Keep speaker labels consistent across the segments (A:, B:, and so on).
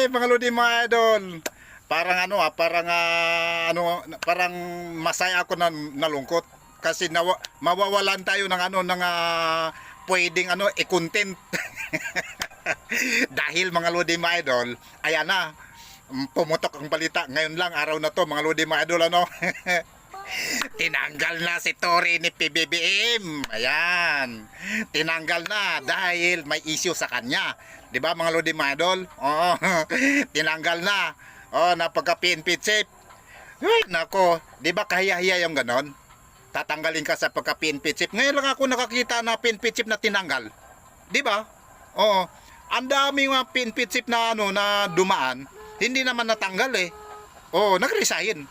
A: mga lodi mga idol. Parang parang masaya ako na nalungkot kasi mawawalan tayo ng pwedeng i-content. Dahil mga lodi mga idol, ayan na, pumutok ang balita ngayon lang, araw na to mga lodi mga idol, tinanggal na si Tory ni PBBM. Ayan, tinanggal na dahil may issue sa kanya, di ba mga lodi mga idol? Oo, tinanggal na. Napagka-PNP chief. Uy, nako, di ba kahiya-hiya yung ganon? Tatanggalin ka sa pagka-PNP chief. Ngayon lang ako nakakita na PNP chief na tinanggal, di ba? Oo, ang daming mga PNP chief na na dumaan, hindi naman natanggal eh. Oo, nag-resign.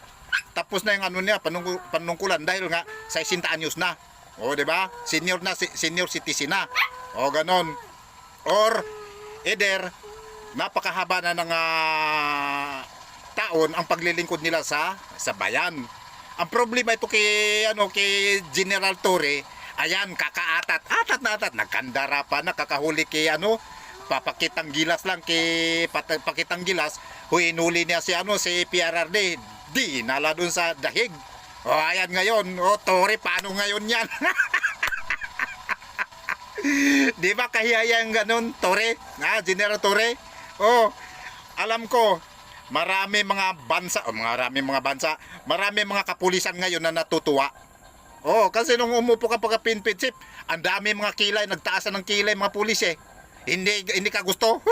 A: Tapos na yung niya, panungkulan dahil nga sa 60 anyos na. O, di ba? Senior citizen na. O, ganon. Or either napakahaba na ng taon ang paglilingkod nila sa bayan. Ang problema ito kay General Torre, ayan, kakaatat na nagkandara pa, nakakahuli kay papakitang gilas lang kay pakitang gilas, hinuli niya si PRRD, di nala dun sa dahig. O ayan ngayon, Torre, paano ngayon yan? Di ba kahiyayang ganun, Torre? General Torre? Alam ko, marami mga kapulisan ngayon na natutuwa. Kasi nung umupo ka pagka-PNP chief, ang dami mga kilay, nagtaasan ng kilay mga pulis eh. Hindi ka gusto?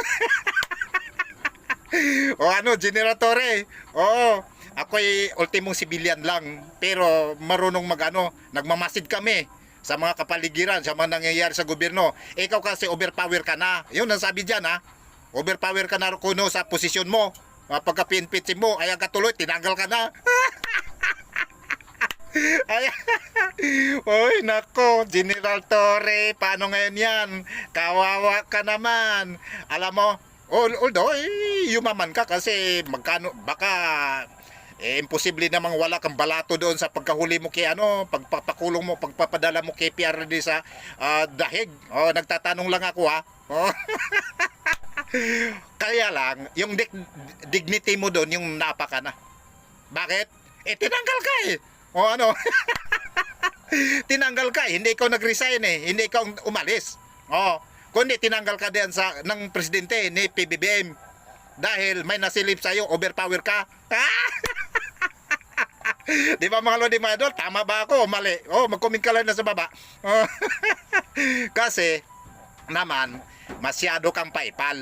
A: General Torre? Ako'y ultimong civilian lang, pero marunong nagmamasid kami sa mga kapaligiran, sa mga nangyayari sa gobyerno. Ikaw kasi overpower ka na. Yun ang sabi dyan, overpower ka na kuno sa posisyon mo. Pagka-PNP chief mo, ayan ka tuloy, tinanggal ka na. Oy, nako, General Torre, paano ngayon yan? Kawawa ka naman. Alam mo, although yumaman ka kasi baka imposible namang wala kang balato doon sa pagkahuli mo kay pagpapakulong mo, pagpapadala mo kay PRD sa dahig. Nagtatanong lang ako Kaya lang, yung dignity mo doon, yung napaka na. Bakit? Tinanggal ka eh. Tinanggal ka eh. Hindi ikaw nag-resign eh. Hindi ikaw umalis. Kundi tinanggal ka din ng presidente ni PBBM. Dahil may nasilip sa'yo, overpower ka. Di ba mga lodi mga idol? Tama ba ako? Mali. Mag-comment ka lang na sa baba. Kasi naman, masyado kang paipal.